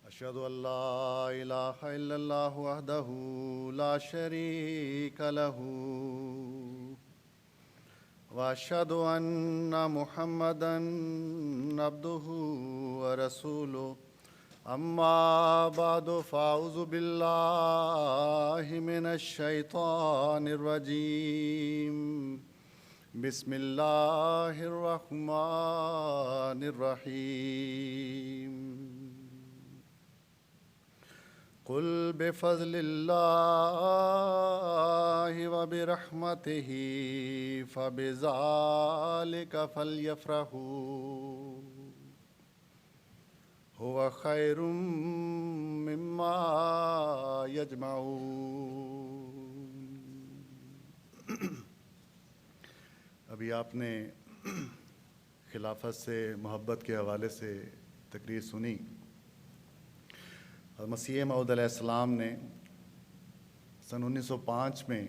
أشهد أن لا إله إلا الله وحده لا شريك له وأشهد أن محمدًا عبده ورسوله أما بعد فأعوذ بالله من الشيطان الرجيم بسم الله الرحمن الرحيم قل بفضل الله وبرحمته فبذلك فليفرحوا هو خير مما يجمعون۔ ابھی آپ نے خلافت سے محبت کے حوالے سے تقریر سنی۔ مسیح موعود علیہ السلام نے سن 1905 میں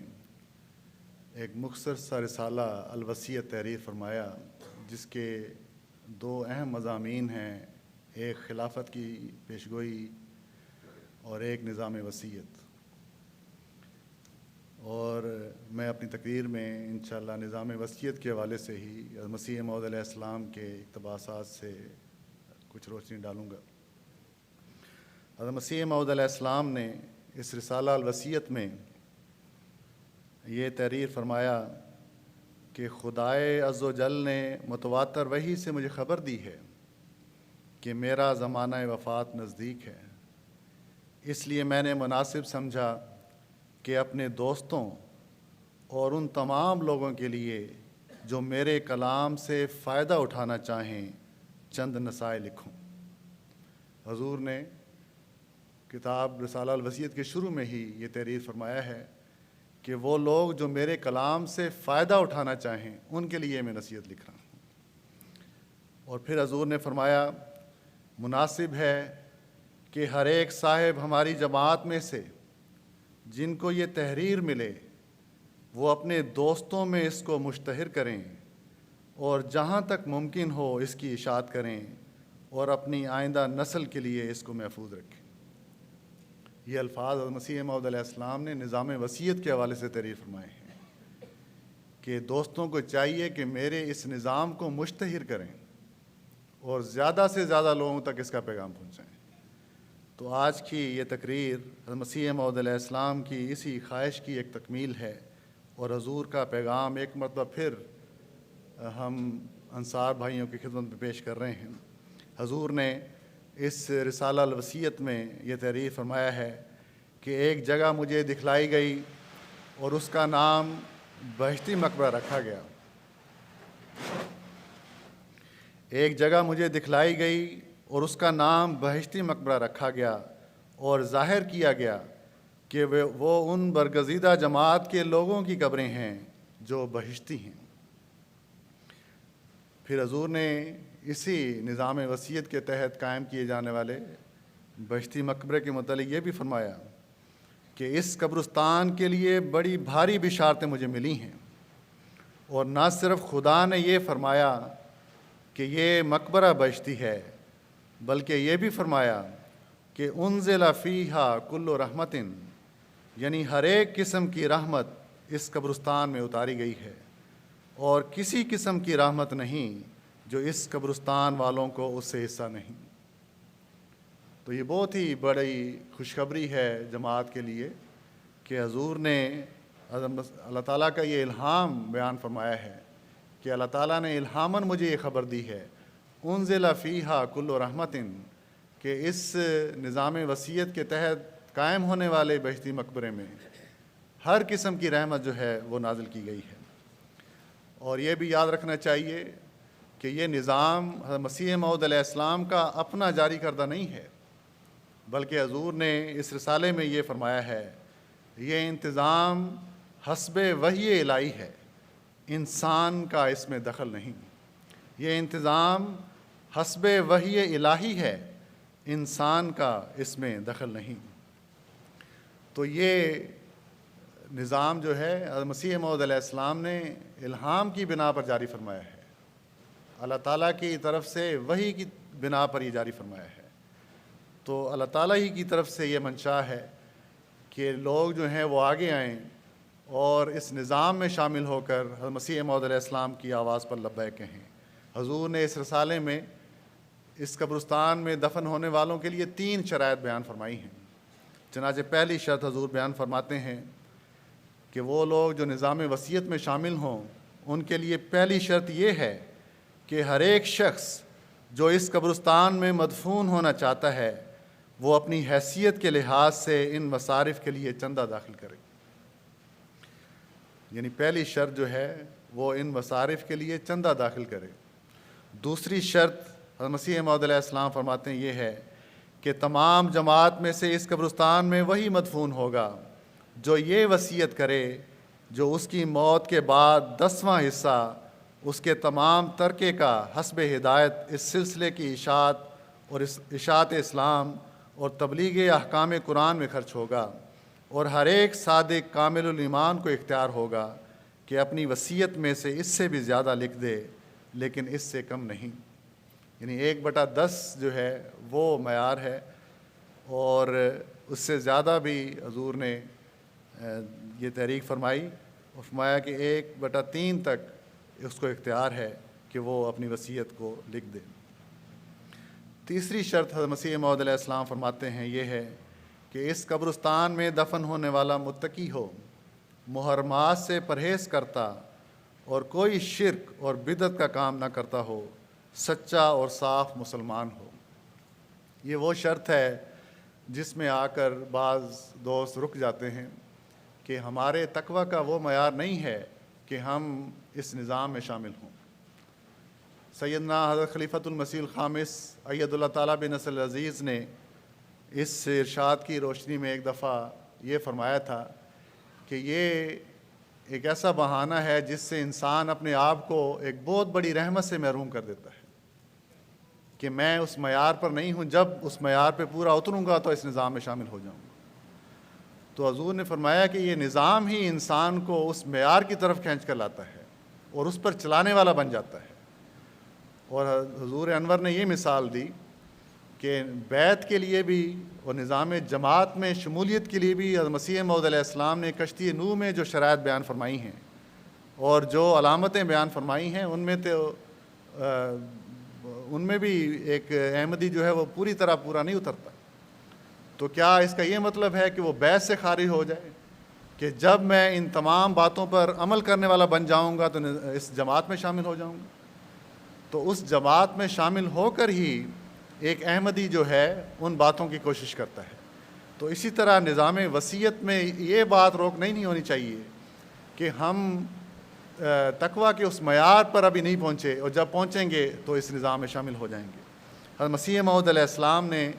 ایک مختصر سا رسالہ الوصیت تحریر فرمایا، جس کے دو اہم مضامین ہیں، ایک خلافت کی پیشگوئی اور ایک نظام وصیت۔ اور میں اپنی تقریر میں انشاءاللہ نظام وصیت کے حوالے سے ہی مسیح موعود علیہ السلام کے اقتباسات سے کچھ روشنی ڈالوں گا۔ حضرت مسیح موعود علیہ السلام نے اس رسالہ الوصیت میں یہ تحریر فرمایا کہ خدائے عز و جل نے متواتر وحی سے مجھے خبر دی ہے کہ میرا زمانہ وفات نزدیک ہے، اس لیے میں نے مناسب سمجھا کہ اپنے دوستوں اور ان تمام لوگوں کے لیے جو میرے کلام سے فائدہ اٹھانا چاہیں چند نصائح لکھوں۔ حضور نے کتاب رسالہ الوصیت کے شروع میں ہی یہ تحریر فرمایا ہے کہ وہ لوگ جو میرے کلام سے فائدہ اٹھانا چاہیں ان کے لیے میں نصیحت لکھ رہا ہوں۔ اور پھر حضور نے فرمایا مناسب ہے کہ ہر ایک صاحب ہماری جماعت میں سے جن کو یہ تحریر ملے وہ اپنے دوستوں میں اس کو مشتہر کریں اور جہاں تک ممکن ہو اس کی اشاعت کریں اور اپنی آئندہ نسل کے لیے اس کو محفوظ رکھیں۔ یہ الفاظ حضرت مسیح موعود علیہ السلام نے نظام وصیت کے حوالے سے تحریر فرمائے ہیں کہ دوستوں کو چاہیے کہ میرے اس نظام کو مشتہر کریں اور زیادہ سے زیادہ لوگوں تک اس کا پیغام پہنچائیں۔ تو آج کی یہ تقریر حضرت مسیح موعود علیہ السلام کی اسی خواہش کی ایک تکمیل ہے، اور حضور کا پیغام ایک مرتبہ پھر ہم انصار بھائیوں کی خدمت میں پیش کر رہے ہیں۔ حضور نے اس رسالہ الوصیت میں یہ تحریر فرمایا ہے کہ ایک جگہ مجھے دکھلائی گئی اور اس کا نام بہشتی مقبرہ رکھا گیا۔ ایک جگہ مجھے دکھلائی گئی اور اس کا نام بہشتی مقبرہ رکھا گیا اور ظاہر کیا گیا کہ وہ ان برگزیدہ جماعت کے لوگوں کی قبریں ہیں جو بہشتی ہیں۔ پھر حضور نے اسی نظام وصیت کے تحت قائم کیے جانے والے بہشتی مقبرے کے متعلق یہ بھی فرمایا کہ اس قبرستان کے لیے بڑی بھاری بشارتیں مجھے ملی ہیں، اور نہ صرف خدا نے یہ فرمایا کہ یہ مقبرہ بہشتی ہے، بلکہ یہ بھی فرمایا کہ انزل فیہا کل رحمت، یعنی ہر ایک قسم کی رحمت اس قبرستان میں اتاری گئی ہے، اور کسی قسم کی رحمت نہیں جو اس قبرستان والوں کو اس سے حصہ نہیں۔ تو یہ بہت ہی بڑی خوشخبری ہے جماعت کے لیے کہ حضور نے اللہ تعالیٰ کا یہ الہام بیان فرمایا ہے کہ اللہ تعالیٰ نے الہاماً مجھے یہ خبر دی ہے انزل فیہا کل رحمت، کہ اس نظام وصیت کے تحت قائم ہونے والے بہشتی مقبرے میں ہر قسم کی رحمت جو ہے وہ نازل کی گئی ہے۔ اور یہ بھی یاد رکھنا چاہیے کہ یہ نظام حضرت مسیح موعود علیہ السلام کا اپنا جاری کردہ نہیں ہے، بلکہ حضور نے اس رسالے میں یہ فرمایا ہے یہ انتظام حسب وحی الہی ہے، انسان کا اس میں دخل نہیں۔ یہ انتظام حسب وحی الہی ہے، انسان کا اس میں دخل نہیں۔ تو یہ نظام جو ہے حضرت مسیح موعود علیہ السلام نے الہام کی بنا پر جاری فرمایا ہے، اللہ تعالیٰ کی طرف سے وحی کی بنا پر یہ جاری فرمایا ہے۔ تو اللہ تعالیٰ ہی کی طرف سے یہ منشا ہے کہ لوگ جو ہیں وہ آگے آئیں اور اس نظام میں شامل ہو کر حضرت مسیح موعود علیہ السلام کی آواز پر لبیک کہیں۔ حضور نے اس رسالے میں اس قبرستان میں دفن ہونے والوں کے لیے 3 شرائط بیان فرمائی ہیں۔ چنانچہ پہلی شرط حضور بیان فرماتے ہیں کہ وہ لوگ جو نظام وصیت میں شامل ہوں ان کے لیے پہلی شرط یہ ہے کہ ہر ایک شخص جو اس قبرستان میں مدفون ہونا چاہتا ہے وہ اپنی حیثیت کے لحاظ سے ان مصارف کے لیے چندہ داخل کرے۔ یعنی پہلی شرط جو ہے وہ ان مصارف کے لیے چندہ داخل کرے۔ دوسری شرط حضرت مسیح موعود علیہ السلام فرماتے ہیں یہ ہے کہ تمام جماعت میں سے اس قبرستان میں وہی مدفون ہوگا جو یہ وصیت کرے جو اس کی موت کے بعد 10واں حصہ اس کے تمام ترکے کا حسب ہدایت اس سلسلے کی اشاعت اور اشاعت اسلام اور تبلیغ احکام قرآن میں خرچ ہوگا، اور ہر ایک صادق کامل الایمان کو اختیار ہوگا کہ اپنی وصیت میں سے اس سے بھی زیادہ لکھ دے لیکن اس سے کم نہیں۔ یعنی 1/10 جو ہے وہ معیار ہے، اور اس سے زیادہ بھی حضور نے یہ تحریک فرمائی اور فرمایا کہ 1/3 تک اس کو اختیار ہے کہ وہ اپنی وصیت کو لکھ دے۔ تیسری شرط حضرت مسیح موعود علیہ السلام فرماتے ہیں یہ ہے کہ اس قبرستان میں دفن ہونے والا متقی ہو، محرمات سے پرہیز کرتا اور کوئی شرک اور بدعت کا کام نہ کرتا ہو، سچا اور صاف مسلمان ہو۔ یہ وہ شرط ہے جس میں آ کر بعض دوست رک جاتے ہیں کہ ہمارے تقوی کا وہ معیار نہیں ہے کہ ہم اس نظام میں شامل ہوں۔ سیدنا حضرت خلیفۃ المسیح الخامس اید اللہ تعالیٰ بنصر العزیز نے اس ارشاد کی روشنی میں ایک دفعہ یہ فرمایا تھا کہ یہ ایک ایسا بہانہ ہے جس سے انسان اپنے آپ کو ایک بہت بڑی رحمت سے محروم کر دیتا ہے کہ میں اس معیار پر نہیں ہوں، جب اس معیار پہ پورا اتروں گا تو اس نظام میں شامل ہو جاؤں گا۔ تو حضور نے فرمایا کہ یہ نظام ہی انسان کو اس معیار کی طرف کھینچ کر لاتا ہے اور اس پر چلانے والا بن جاتا ہے۔ اور حضور انور نے یہ مثال دی کہ بیعت کے لیے بھی اور نظام جماعت میں شمولیت کے لیے بھی حضرت مسیح موعود علیہ السلام نے کشتی نوح میں جو شرائط بیان فرمائی ہیں اور جو علامتیں بیان فرمائی ہیں ان میں بھی ایک احمدی جو ہے وہ پوری طرح پورا نہیں اترتا۔ تو کیا اس کا یہ مطلب ہے کہ وہ بیعت سے خارج ہو جائے کہ جب میں ان تمام باتوں پر عمل کرنے والا بن جاؤں گا تو اس جماعت میں شامل ہو جاؤں گا؟ تو اس جماعت میں شامل ہو کر ہی ایک احمدی جو ہے ان باتوں کی کوشش کرتا ہے۔ تو اسی طرح نظام وصیت میں یہ بات روک نہیں ہونی چاہیے کہ ہم تقوی کے اس معیار پر ابھی نہیں پہنچے اور جب پہنچیں گے تو اس نظام میں شامل ہو جائیں گے۔ حضرت مسیح موعود علیہ السلام نے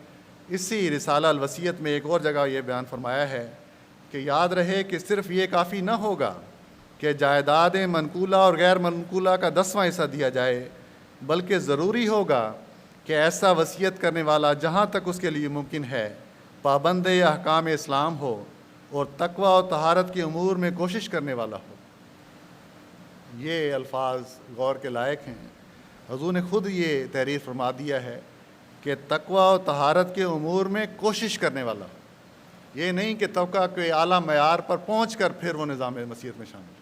اسی رسالہ الوصیت میں ایک اور جگہ یہ بیان فرمایا ہے کہ یاد رہے کہ صرف یہ کافی نہ ہوگا کہ جائیداد منقولہ اور غیر منقولہ کا 10واں حصہ دیا جائے، بلکہ ضروری ہوگا کہ ایسا وصیت کرنے والا جہاں تک اس کے لیے ممکن ہے پابند احکام اسلام ہو اور تقوی و طہارت کے امور میں کوشش کرنے والا ہو۔ یہ الفاظ غور کے لائق ہیں۔ حضور نے خود یہ تحریر فرما دیا ہے کہ تقوی و طہارت کے امور میں کوشش کرنے والا ہو، یہ نہیں کہ تقوی کے اعلیٰ معیار پر پہنچ کر پھر وہ نظام وصیت میں شامل ہو۔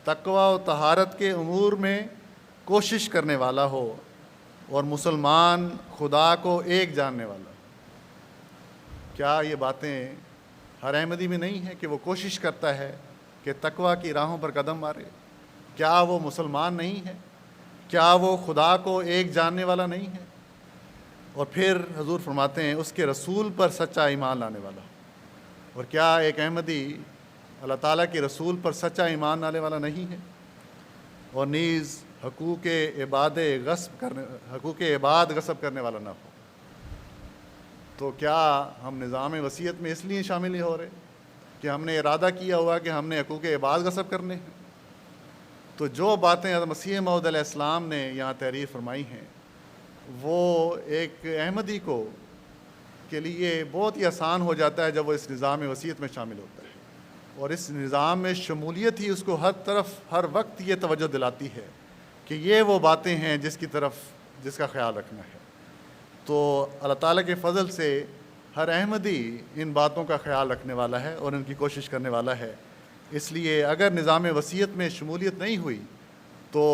تقوی و طہارت کے امور میں کوشش کرنے والا ہو اور مسلمان خدا کو ایک جاننے والا ہو۔ کیا یہ باتیں ہر احمدی میں نہیں ہیں کہ وہ کوشش کرتا ہے کہ تقوی کی راہوں پر قدم مارے؟ کیا وہ مسلمان نہیں ہے؟ کیا وہ خدا کو ایک جاننے والا نہیں ہے؟ اور پھر حضور فرماتے ہیں اس کے رسول پر سچا ایمان لانے والا ہو۔ اور کیا ایک احمدی اللہ تعالیٰ کے رسول پر سچا ایمان لانے والا نہیں ہے اور نیز حقوق عباد غصب کرنے والا نہ ہو؟ تو کیا ہم نظام وصیت میں اس لیے شامل نہیں ہو رہے کہ ہم نے ارادہ کیا ہوا کہ ہم نے حقوق عباد غصب کرنے ہیں؟ تو جو باتیں حضرت مسیح موعود علیہ السلام نے یہاں تحریر فرمائی ہیں وہ ایک احمدی کے لیے بہت ہی آسان ہو جاتا ہے جب وہ اس نظام وصیت میں شامل ہوتا ہے، اور اس نظام میں شمولیت ہی اس کو ہر وقت یہ توجہ دلاتی ہے کہ یہ وہ باتیں ہیں جس کا خیال رکھنا ہے۔ تو اللہ تعالیٰ کے فضل سے ہر احمدی ان باتوں کا خیال رکھنے والا ہے اور ان کی کوشش کرنے والا ہے۔ اس لیے اگر نظام وصیت میں شمولیت نہیں ہوئی تو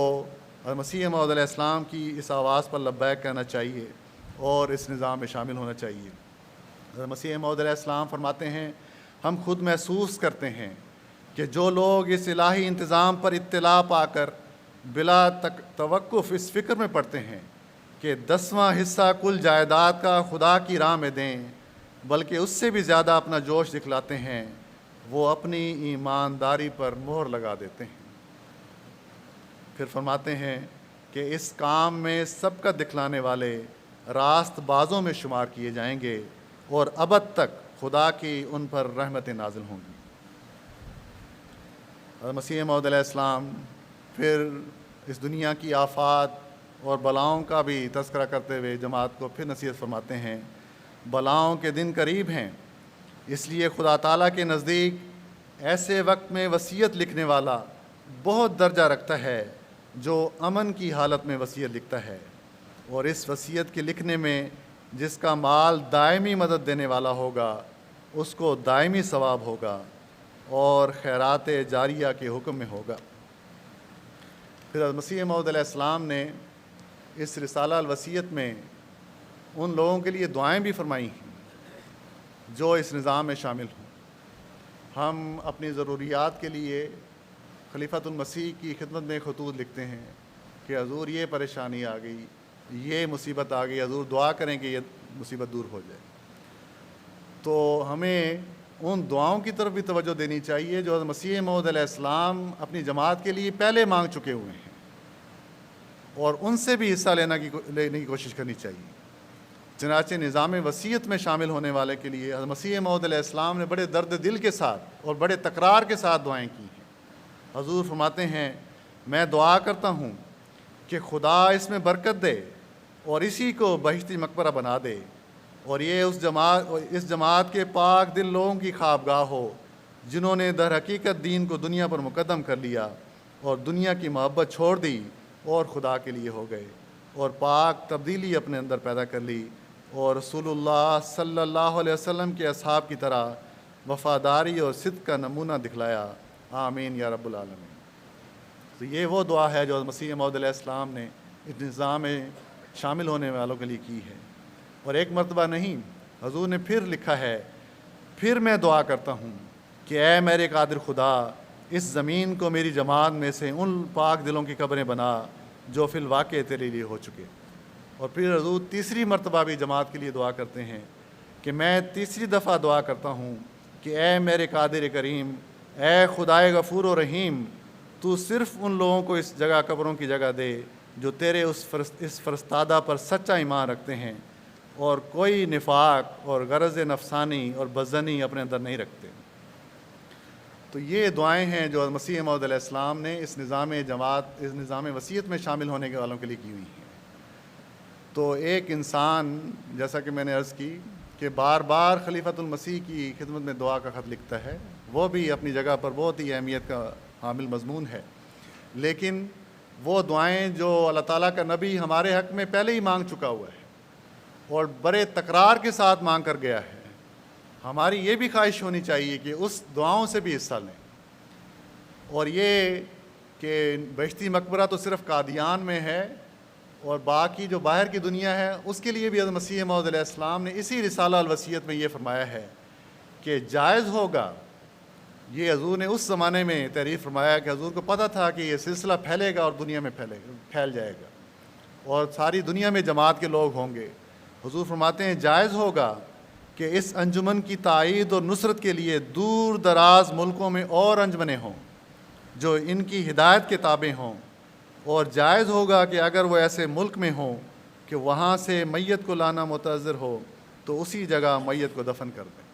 مسیح موعود علیہ السلام کی اس آواز پر لبیک کہنا چاہیے اور اس نظام میں شامل ہونا چاہیے۔ مسیح موعود علیہ السلام فرماتے ہیں، ہم خود محسوس کرتے ہیں کہ جو لوگ اس الہی انتظام پر اطلاع پا کر بلا توقف اس فکر میں پڑتے ہیں کہ 10واں حصہ کل جائیداد کا خدا کی راہ میں دیں، بلکہ اس سے بھی زیادہ اپنا جوش دکھلاتے ہیں، وہ اپنی ایمانداری پر مہر لگا دیتے ہیں۔ پھر فرماتے ہیں کہ اس کام میں سبقت دکھلانے والے راست بازوں میں شمار کیے جائیں گے اور ابد تک خدا کی ان پر رحمتیں نازل ہوں گی۔ مسیح موعود علیہ السلام پھر اس دنیا کی آفات اور بلاؤں کا بھی تذکرہ کرتے ہوئے جماعت کو پھر نصیحت فرماتے ہیں، بلاؤں کے دن قریب ہیں، اس لیے خدا تعالیٰ کے نزدیک ایسے وقت میں وصیت لکھنے والا بہت درجہ رکھتا ہے جو امن کی حالت میں وصیت لکھتا ہے، اور اس وصیت کے لکھنے میں جس کا مال دائمی مدد دینے والا ہوگا اس کو دائمی ثواب ہوگا اور خیرات جاریہ کے حکم میں ہوگا۔ پھر مسیح موعود علیہ السلام نے اس رسالہ الوصیت میں ان لوگوں کے لیے دعائیں بھی فرمائی ہیں جو اس نظام میں شامل ہوں۔ ہم اپنی ضروریات کے لیے خلیفۃ المسیح کی خدمت میں خطوط لکھتے ہیں کہ حضور یہ پریشانی آ گئی، یہ مصیبت آ گئی، حضور دعا کریں کہ یہ مصیبت دور ہو جائے۔ تو ہمیں ان دعاؤں کی طرف بھی توجہ دینی چاہیے جو مسیح موعود علیہ السلام اپنی جماعت کے لیے پہلے مانگ چکے ہوئے ہیں، اور ان سے بھی حصہ لینے کی کوشش کرنی چاہیے۔ چنانچہ نظام وصیت میں شامل ہونے والے کے لیے مسیح موعود علیہ السلام نے بڑے درد دل کے ساتھ اور بڑے تکرار کے ساتھ دعائیں کی ہیں۔ حضور فرماتے ہیں، میں دعا کرتا ہوں کہ خدا اس میں برکت دے اور اسی کو بہشتی مقبرہ بنا دے، اور یہ اس جماعت کے پاک دل لوگوں کی خوابگاہ ہو جنہوں نے در حقیقت دین کو دنیا پر مقدم کر لیا اور دنیا کی محبت چھوڑ دی اور خدا کے لیے ہو گئے، اور پاک تبدیلی اپنے اندر پیدا کر لی اور رسول اللہ صلی اللہ علیہ وسلم کے اصحاب کی طرح وفاداری اور صدق کا نمونہ دکھلایا۔ آمین یا رب العالمین۔ تو یہ وہ دعا ہے جو مسیح موعود علیہ السلام نے اس نظام میں شامل ہونے والوں کے لیے کی ہے، اور ایک مرتبہ نہیں، حضور نے پھر لکھا ہے، پھر میں دعا کرتا ہوں کہ اے میرے قادر خدا، اس زمین کو میری جماعت میں سے ان پاک دلوں کی قبریں بنا جو فی الواقع تیرے لیے ہو چکے۔ اور پھر حضور تیسری مرتبہ بھی جماعت کے لیے دعا کرتے ہیں کہ میں تیسری دفعہ دعا کرتا ہوں کہ اے میرے قادر کریم، اے خدائے غفور و رحیم، تو صرف ان لوگوں کو اس جگہ قبروں کی جگہ دے جو تیرے اس فرستادہ پر سچا ایمان رکھتے ہیں اور کوئی نفاق اور غرض نفسانی اور بدظنی اپنے اندر نہیں رکھتے۔ تو یہ دعائیں ہیں جو مسیح موعود علیہ السلام نے اس نظام وصیت میں شامل ہونے والوں کے لیے کی ہوئی ہیں۔ تو ایک انسان، جیسا کہ میں نے عرض کی کہ بار بار خلیفۃ المسیح کی خدمت میں دعا کا خط لکھتا ہے، وہ بھی اپنی جگہ پر بہت ہی اہمیت کا حامل مضمون ہے، لیکن وہ دعائیں جو اللہ تعالیٰ کا نبی ہمارے حق میں پہلے ہی مانگ چکا ہوا ہے اور بڑے تکرار کے ساتھ مانگ کر گیا ہے، ہماری یہ بھی خواہش ہونی چاہیے کہ اس دعاؤں سے بھی حصہ لیں۔ اور یہ کہ بہشتی مقبرہ تو صرف قادیان میں ہے، اور باقی جو باہر کی دنیا ہے اس کے لیے بھی حضرت مسیح موعود علیہ السلام نے اسی رسالہ الوصیت میں یہ فرمایا ہے کہ جائز ہوگا۔ یہ حضور نے اس زمانے میں تحریر فرمایا کہ حضور کو پتہ تھا کہ یہ سلسلہ پھیلے گا اور دنیا میں پھیل جائے گا اور ساری دنیا میں جماعت کے لوگ ہوں گے۔ حضور فرماتے ہیں جائز ہوگا کہ اس انجمن کی تائید اور نصرت کے لیے دور دراز ملکوں میں اور انجمنیں ہوں جو ان کی ہدایت کے تابع ہوں، اور جائز ہوگا کہ اگر وہ ایسے ملک میں ہوں کہ وہاں سے میت کو لانا متعذر ہو تو اسی جگہ میت کو دفن کر دیں۔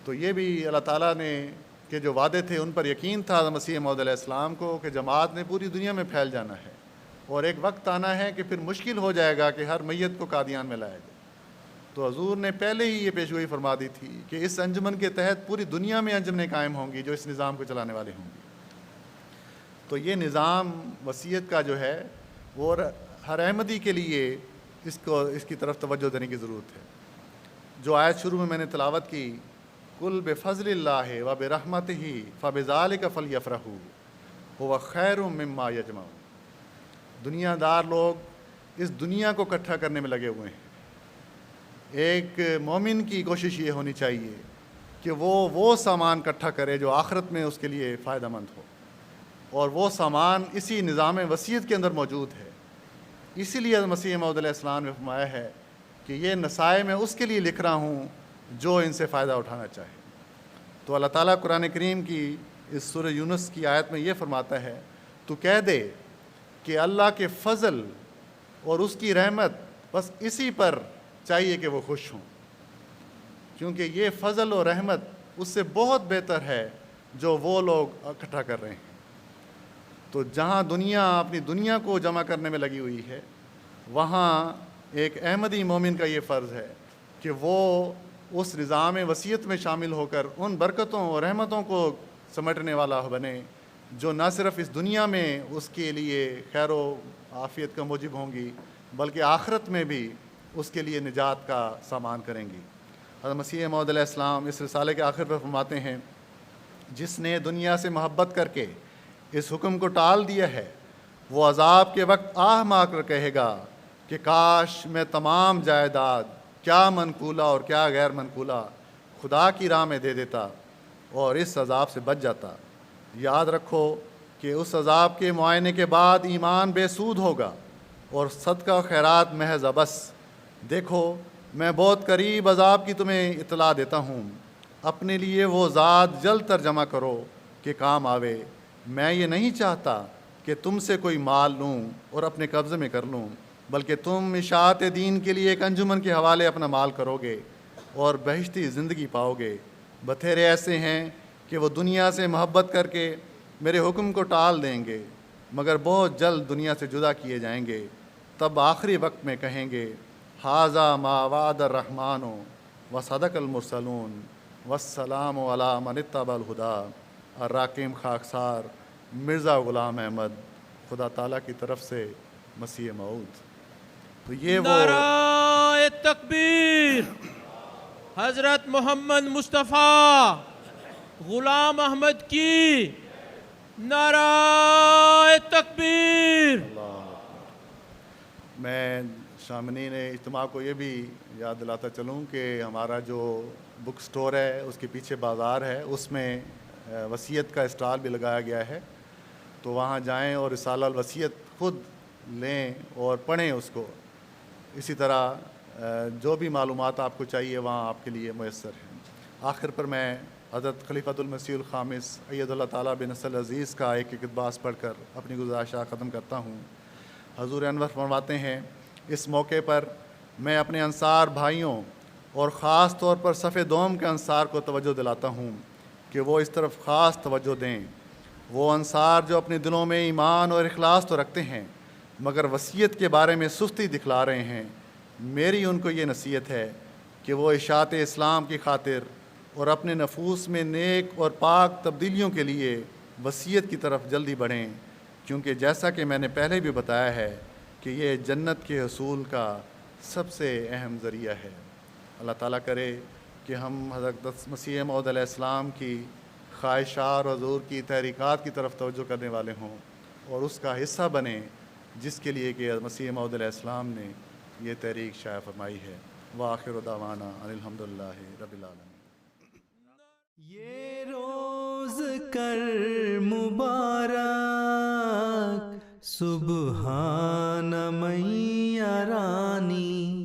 تو یہ بھی اللہ تعالیٰ نے کہ جو وعدے تھے ان پر یقین تھا مسیح موعود علیہ السلام کو کہ جماعت نے پوری دنیا میں پھیل جانا ہے، اور ایک وقت آنا ہے کہ پھر مشکل ہو جائے گا کہ ہر میت کو قادیان میں لایا جائے۔ تو حضور نے پہلے ہی یہ پیشگوئی فرما دی تھی کہ اس انجمن کے تحت پوری دنیا میں انجمنیں قائم ہوں گی جو اس نظام کو چلانے والے ہوں گی۔ تو یہ نظام وصیت کا جو ہے وہ ہر احمدی کے لیے اس کی طرف توجہ دینے کی ضرورت ہے۔ جو آیت شروع میں نے تلاوت کی، قل بفضل اللہ و برحمتہ فبذالک فلیفرحوا هو خیر مما یجمعون۔ دنیا دار لوگ اس دنیا کو اکٹھا کرنے میں لگے ہوئے ہیں۔ ایک مومن کی کوشش یہ ہونی چاہیے کہ وہ سامان اکٹھا کرے جو آخرت میں اس کے لیے فائدہ مند ہو، اور وہ سامان اسی نظام وصیت کے اندر موجود ہے۔ اسی لیے مسیح موعود علیہ السلام نے فرمایا ہے کہ یہ نصائح میں اس کے لیے لکھ رہا ہوں جو ان سے فائدہ اٹھانا چاہے۔ تو اللہ تعالیٰ قرآن کریم کی اس سورہ یونس کی آیت میں یہ فرماتا ہے، تو کہہ دے کہ اللہ کے فضل اور اس کی رحمت بس اسی پر چاہیے کہ وہ خوش ہوں، کیونکہ یہ فضل اور رحمت اس سے بہت بہتر ہے جو وہ لوگ اکٹھا کر رہے ہیں۔ تو جہاں دنیا اپنی دنیا کو جمع کرنے میں لگی ہوئی ہے، وہاں ایک احمدی مومن کا یہ فرض ہے کہ وہ اس نظام وصیت میں شامل ہو کر ان برکتوں اور رحمتوں کو سمیٹنے والا بنے جو نہ صرف اس دنیا میں اس کے لیے خیر و عافیت کا موجب ہوں گی، بلکہ آخرت میں بھی اس کے لیے نجات کا سامان کریں گی۔ حضرت مسیح موعود علیہ السلام اس رسالے کے آخر پر فرماتے ہیں، جس نے دنیا سے محبت کر کے اس حکم کو ٹال دیا ہے، وہ عذاب کے وقت آہ مار کر کہے گا کہ کاش میں تمام جائیداد، کیا منقولہ اور کیا غیر منقولہ، خدا کی راہ میں دے دیتا اور اس عذاب سے بچ جاتا۔ یاد رکھو کہ اس عذاب کے معائنے کے بعد ایمان بے سود ہوگا اور صدقہ و خیرات محض عبث۔ دیکھو میں بہت قریب عذاب کی تمہیں اطلاع دیتا ہوں، اپنے لیے وہ ذات جلد تر جمع کرو کہ کام آوے۔ میں یہ نہیں چاہتا کہ تم سے کوئی مال لوں اور اپنے قبضے میں کر لوں، بلکہ تم اشاعت دین کے لیے ایک انجمن کے حوالے اپنا مال کرو گے اور بہشتی زندگی پاؤ گے۔ بتھیرے ایسے ہیں کہ وہ دنیا سے محبت کر کے میرے حکم کو ٹال دیں گے، مگر بہت جلد دنیا سے جدا کیے جائیں گے۔ تب آخری وقت میں کہیں گے، ھذا ما وعد الرحمن وصدق المرسلون والسلام علی من اتبع الہدی۔ الراکم خاکسار مرزا غلام احمد، خدا تعالیٰ کی طرف سے مسیح موعود۔ تو یہ وہ نعرہ تکبیر حضرت محمد مصطفیٰ غلام احمد کی، نعرہ تکبیر۔ میں شامنین اجتماع کو یہ بھی یاد دلاتا چلوں کہ ہمارا جو بک سٹور ہے اس کے پیچھے بازار ہے، اس میں وصیت کا اسٹال بھی لگایا گیا ہے، تو وہاں جائیں اور رسالہ الوصیت خود لیں اور پڑھیں اس کو۔ اسی طرح جو بھی معلومات آپ کو چاہیے وہاں آپ کے لیے میسر ہیں۔ آخر پر میں حضرت خلیفۃ المسیح الخامس اید اللہ تعالیٰ بنصر العزیز کا ایک اقتباس پڑھ کر اپنی گزارشات ختم کرتا ہوں۔ حضور انور فرماتے ہیں، اس موقع پر میں اپنے انصار بھائیوں اور خاص طور پر صف دوم کے انصار کو توجہ دلاتا ہوں کہ وہ اس طرف خاص توجہ دیں۔ وہ انصار جو اپنے دلوں میں ایمان اور اخلاص تو رکھتے ہیں مگر وصیت کے بارے میں سستی دکھلا رہے ہیں، میری ان کو یہ نصیحت ہے کہ وہ اشاعت اسلام کی خاطر اور اپنے نفوس میں نیک اور پاک تبدیلیوں کے لیے وصیت کی طرف جلدی بڑھیں، کیونکہ جیسا کہ میں نے پہلے بھی بتایا ہے کہ یہ جنت کے حصول کا سب سے اہم ذریعہ ہے۔ اللہ تعالیٰ کرے کہ ہم حضرت مسیح موعود علیہ السلام کی خواہشات اور حضور کی تحریکات کی طرف توجہ کرنے والے ہوں اور اس کا حصہ بنیں جس کے لیے کہ مسیح موعود علیہ السلام نے یہ تحریک شائع فرمائی ہے۔ وآخر دعوانا ان الحمدللہ رب العالمین۔ یہ روز کر مبارک سبحان من یرانی